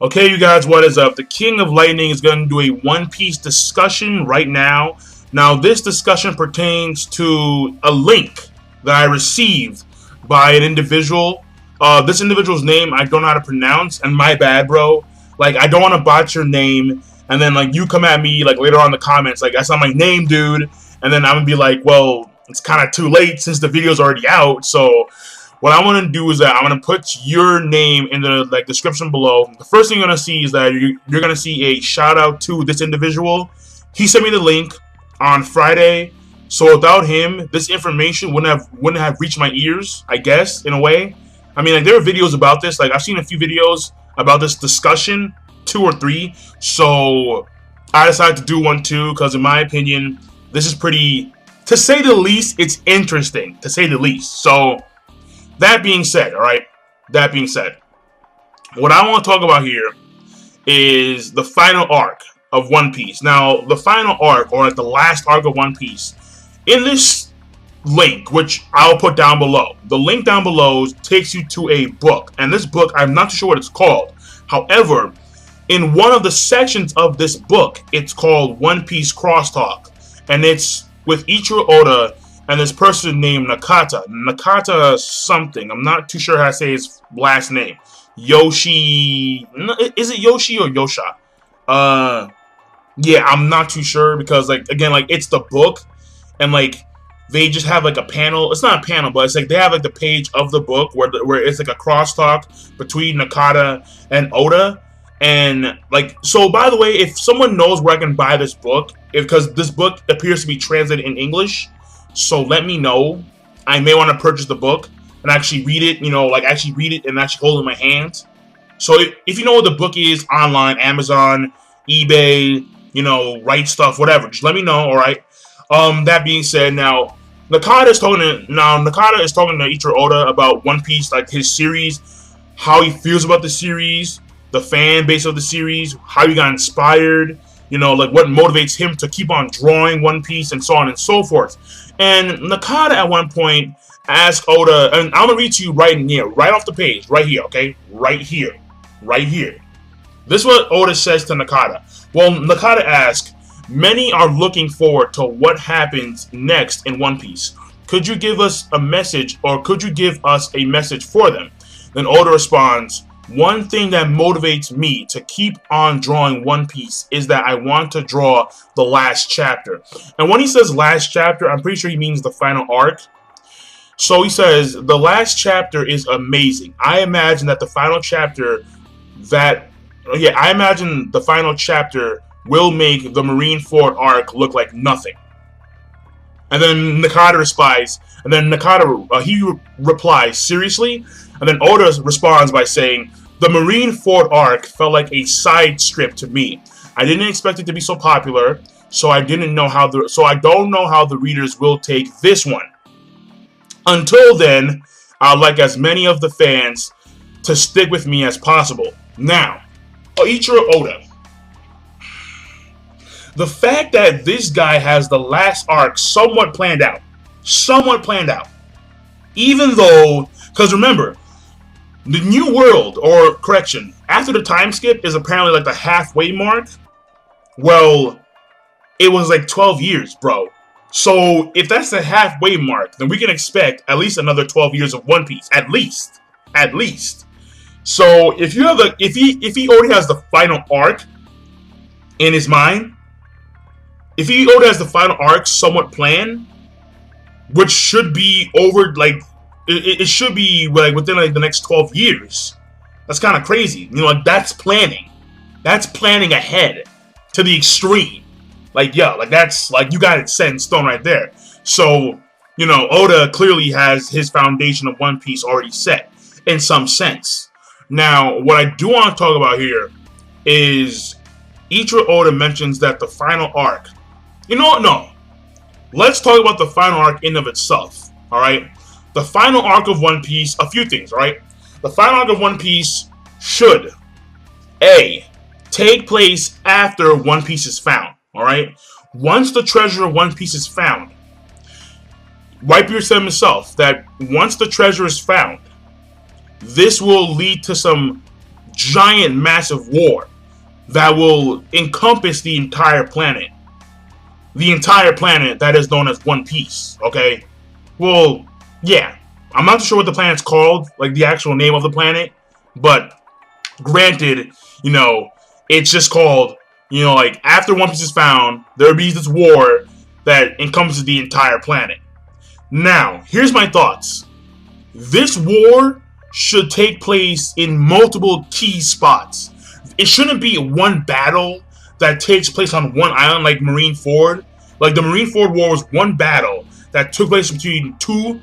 Okay, you guys, what is up? The King of Lightning is going to do a One Piece discussion right now. Now, this discussion pertains to a link that I received by an individual. This individual's name I don't know how to pronounce, and my bad, bro. Like, I don't want to botch your name, and then, like, you come at me, like, later on in the comments, like, that's not my name, dude. And then I'm going to be like, well, it's kind of too late since the video's already out, so what I want to do is that I'm going to put your name in the description below. The first thing you're going to see is that you're going to see a shout out to this individual. He sent me the link on Friday, so without him, this information wouldn't have reached my ears, I guess, in a way. I mean, like, there are videos about this. Like, I've seen a few videos about this discussion, 2 or 3. So I decided to do one too, because in my opinion, this is pretty, to say the least, it's interesting, to say the least. So that being said, alright, that being said, what I want to talk about here is the final arc of One Piece. Now, the final arc, or the last arc of One Piece, in this link, which I'll put down below, the link down below takes you to a book, and this book, I'm not too sure what it's called. However, in one of the sections of this book, it's called One Piece Crosstalk, and it's with Ichiro Oda and this person named Nakata something. I'm not too sure how to say his last name. Yoshi, is it Yoshi or Yosha? Yeah, I'm not too sure, because, like, again, like, it's the book, and, like, they just have, like, a panel. It's not a panel, but it's like they have, like, the page of the book where it's like a crosstalk between Nakata and Oda. And, like, so by the way, if someone knows where I can buy this book, because this book appears to be translated in English, so let me know. I may want to purchase the book and actually read it, you know, like, actually read it and actually hold it in my hands. So if you know what the book is online, Amazon, eBay, you know, Right Stuff, whatever, just let me know, alright? That being said, now, Nakata is talking to Ichiro Oda about One Piece, like, his series, how he feels about the series, the fan base of the series, how he got inspired, you know, like, what motivates him to keep on drawing One Piece, and so on and so forth. And Nakata at one point asked Oda, and I'm going to read to you right here, right off the page, right here, okay? Right here. Right here. This is what Oda says to Nakata. Well, Nakata asked, many are looking forward to what happens next in One Piece. Could you give us a message, or could you give us a message for them? Then Oda responds, one thing that motivates me to keep on drawing One Piece is that I want to draw the last chapter. And when he says last chapter, I'm pretty sure he means the final arc. So he says, the last chapter is amazing. I imagine that the final chapter will make the Marineford arc look like nothing. And then Nakata replies, replies, seriously? And then Oda responds by saying, the Marineford arc felt like a side strip to me. I didn't expect it to be so popular, so I don't know how the readers will take this one. Until then, I'd like as many of the fans to stick with me as possible. Now, Ichiro Oda. The fact that this guy has the last arc somewhat planned out, even though, because remember, the new world, or correction, after the time skip is apparently like the halfway mark. Well, it was like 12 years, bro. So if that's the halfway mark, then we can expect at least another 12 years of One Piece, at least. So if you have if he already has the final arc in his mind, if he already has the final arc somewhat planned, which should be over, like, it should be, like, within, like, the next 12 years. That's kind of crazy. You know, like, that's planning. That's planning ahead to the extreme. Like, yeah, like, that's, like, you got it set in stone right there. So, you know, Oda clearly has his foundation of One Piece already set, in some sense. Now, what I do want to talk about here is Ichiro Oda mentions that the final arc, you know what, no. Let's talk about the final arc in of itself, alright? The final arc of One Piece, a few things, right? The final arc of One Piece should, A, take place after One Piece is found, alright? Once the treasure of One Piece is found, Whitebeard said himself that once the treasure is found, this will lead to some giant, massive war that will encompass the entire planet. The entire planet that is known as One Piece, okay? Well, yeah. I'm not too sure what the planet's called, like the actual name of the planet, but granted, it's just called, like after One Piece is found, there will be this war that encompasses the entire planet. Now, here's my thoughts. This war should take place in multiple key spots. It shouldn't be one battle that takes place on one island like Marineford. Like the Marineford War was one battle that took place between two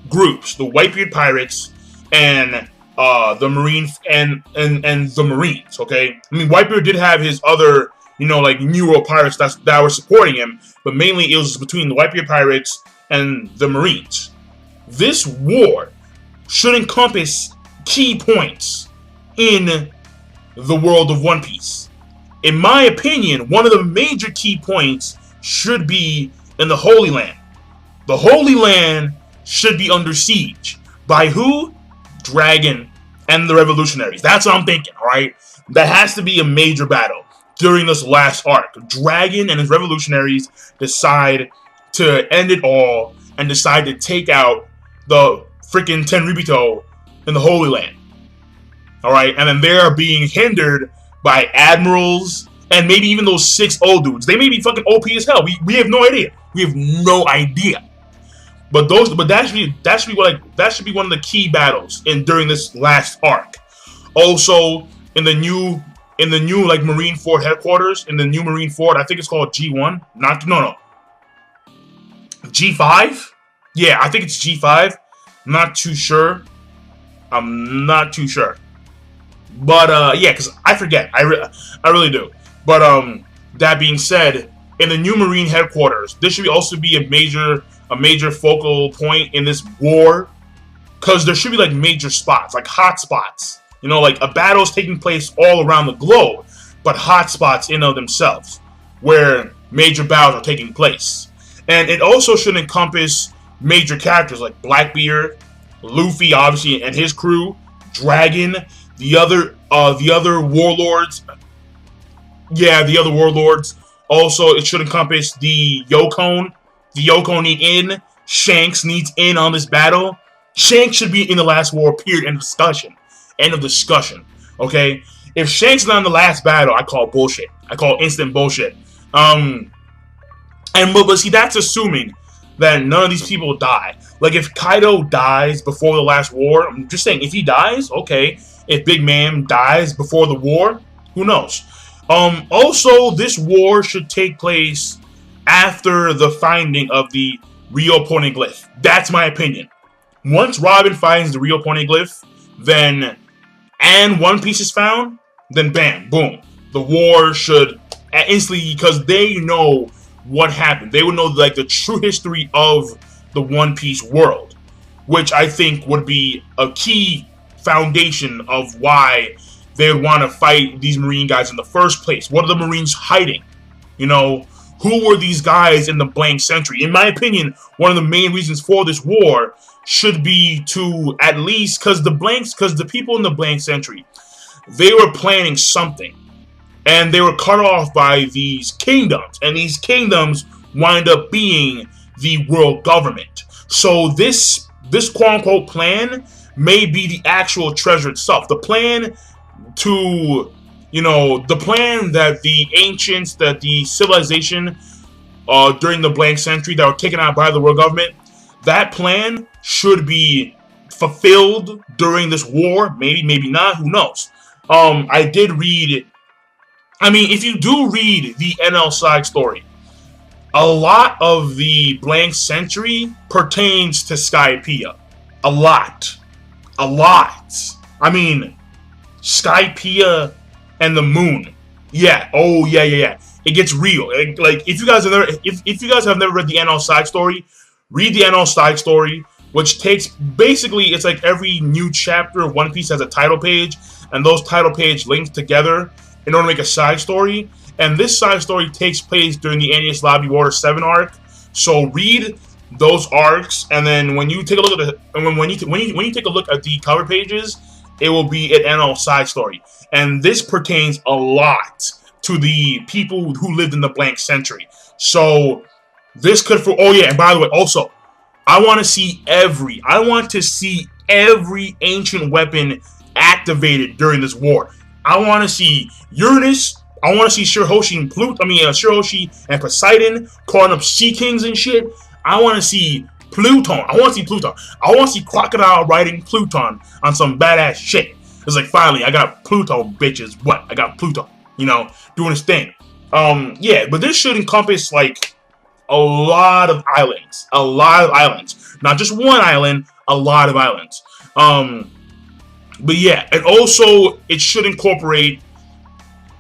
groups, the Whitebeard Pirates and the Marine and the Marines. Okay, I mean Whitebeard did have his other, like New World pirates that were supporting him, but mainly it was between the Whitebeard Pirates and the Marines. This war should encompass key points in the world of One Piece. In my opinion, one of the major key points should be in the Holy Land. The Holy Land should be under siege. By who? Dragon and the Revolutionaries. That's what I'm thinking, alright? That has to be a major battle during this last arc. Dragon and his Revolutionaries decide to end it all and decide to take out the freaking Tenryubito in the Holy Land. Alright? And then they are being hindered by admirals and maybe even those 6 old dudes. They may be fucking OP as hell. We have no idea. We have no idea. But that should be one of the key battles during this last arc. Also, in the new like Marineford headquarters, in the new Marineford, I think it's called G1. No. G5? Yeah, I think it's G5. Not too sure. I'm not too sure. But yeah, because I forget. I really do. But that being said, in the new Marine headquarters, this should also be a major focal point in this war, because there should be like major spots, like hot spots. Like a battle's taking place all around the globe, but hot spots in of themselves, where major battles are taking place. And it also should encompass major characters like Blackbeard, Luffy, obviously, and his crew, Dragon, the other warlords. Yeah, the other warlords. Also, it should encompass the Yokon. The Yokon need in. Shanks needs in on this battle. Shanks should be in the last war, period. End of discussion. End of discussion. Okay? If Shanks is not in the last battle, I call bullshit. I call instant bullshit. But see, that's assuming that none of these people die. Like, if Kaido dies before the last war, I'm just saying, if he dies, okay. If Big Man dies before the war, who knows? Also, this war should take place after the finding of the Rio Poneglyph. That's my opinion. Once Robin finds the Rio Poneglyph, and One Piece is found, then bam, boom. The war should instantly, because they know what happened. They would know like the true history of the One Piece world, which I think would be a key foundation of why they would want to fight these Marine guys in the first place. What are the Marines hiding? Who were these guys in the blank century? In my opinion, one of the main reasons for this war should be to at least, because the people in the blank century, they were planning something. And they were cut off by these kingdoms. And these kingdoms wind up being the world government. So this quote-unquote plan may be the actual treasure itself. The plan that the ancients, that the civilization during the blank century that were taken out by the world government, that plan should be fulfilled during this war. Maybe not. Who knows? I did read. I mean, if you do read the NL side story, a lot of the blank century pertains to Skypiea. A lot. I mean, Skypiea and the moon. Yeah. Oh, yeah. It gets real. Like, if you guys have never read the NL side story, read the NL side story, which takes basically, it's like every new chapter of One Piece has a title page, and those title page links together in order to make a side story. And this side story takes place during the Enies Lobby Water 7 arc. So read those arcs, and then when you take a look at when you take a look at the cover pages, it will be an NL side story. And this pertains a lot to the people who lived in the blank century. So this could oh yeah, and by the way, also, I want to see every ancient weapon activated during this war. I want to see Uranus. I want to see Shirahoshi and Shirahoshi and Poseidon calling up sea kings and shit. I want to see Pluton. I want to see Crocodile riding Pluton on some badass shit. It's like, finally, I got Pluto, bitches. What? I got Pluto, doing his thing. Yeah, but this should encompass, like, a lot of islands. Not just one island, a lot of islands. But yeah, and also, it should incorporate,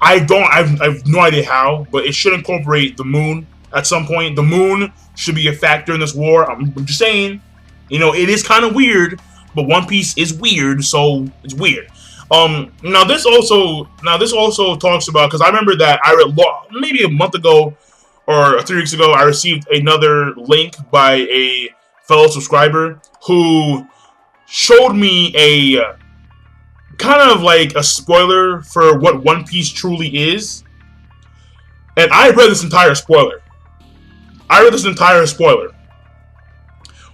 I have no idea how, but it should incorporate the moon at some point. The moon should be a factor in this war. I'm just saying, it is kind of weird, but One Piece is weird, so it's weird. Now this also talks about, because I remember that I read maybe a month ago or 3 weeks ago, I received another link by a fellow subscriber who showed me a kind of like a spoiler for what One Piece truly is. And I read this entire spoiler.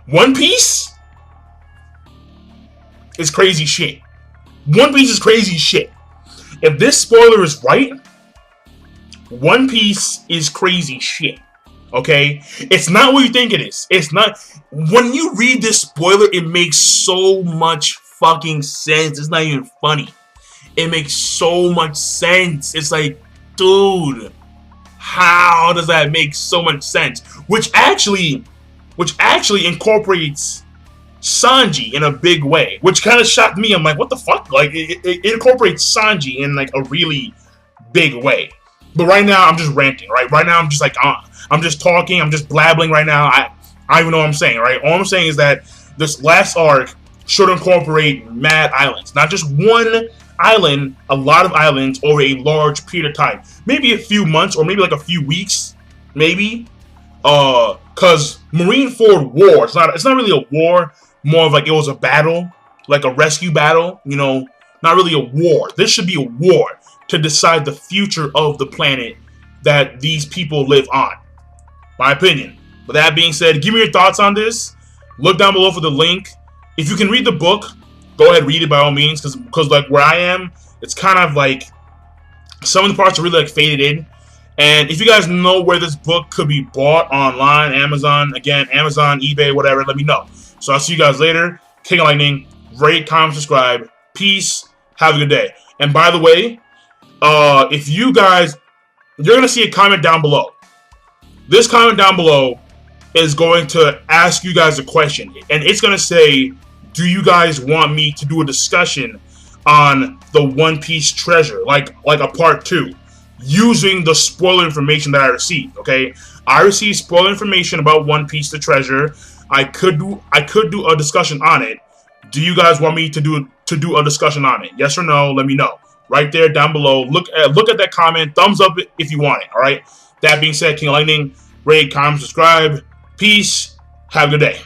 One Piece is crazy shit. One Piece is crazy shit. If this spoiler is right, One Piece is crazy shit. Okay? It's not what you think it is. It's not. When you read this spoiler, it makes so much fucking sense. It's not even funny. It makes so much sense. It's like, dude, how does that make so much sense? Which actually incorporates Sanji in a big way, which kind of shocked me. I'm like, what the fuck? Like, it incorporates Sanji in like a really big way. But right now, I'm just ranting. Right now, I'm just like, I'm just talking. I'm just blabbling right now. I don't even know what I'm saying. Right? All I'm saying is that this last arc should incorporate mad islands, not just one island, a lot of islands over a large period of time, maybe a few months or maybe like a few weeks, maybe. Cause Marineford War, it's not really a war, more of like it was a battle, like a rescue battle, not really a war. This should be a war to decide the future of the planet that these people live on. My opinion. With that being said, give me your thoughts on this. Look down below for the link. If you can read the book, go ahead, read it by all means, because like where I am, it's kind of like some of the parts are really like faded in. And if you guys know where this book could be bought online, Amazon, eBay, whatever, let me know. So I'll see you guys later. King of Lightning, rate, comment, subscribe. Peace. Have a good day. And by the way, if you're gonna see a comment down below. This comment down below is going to ask you guys a question, and it's gonna say, do you guys want me to do a discussion on the One Piece treasure, like a part 2, using the spoiler information that I received? Okay, I received spoiler information about One Piece, the treasure. I could do a discussion on it. Do you guys want me to do a discussion on it? Yes or no? Let me know right there down below. Look at that comment. Thumbs up if you want it. All right. That being said, King of Lightning, rate, comment, subscribe. Peace. Have a good day.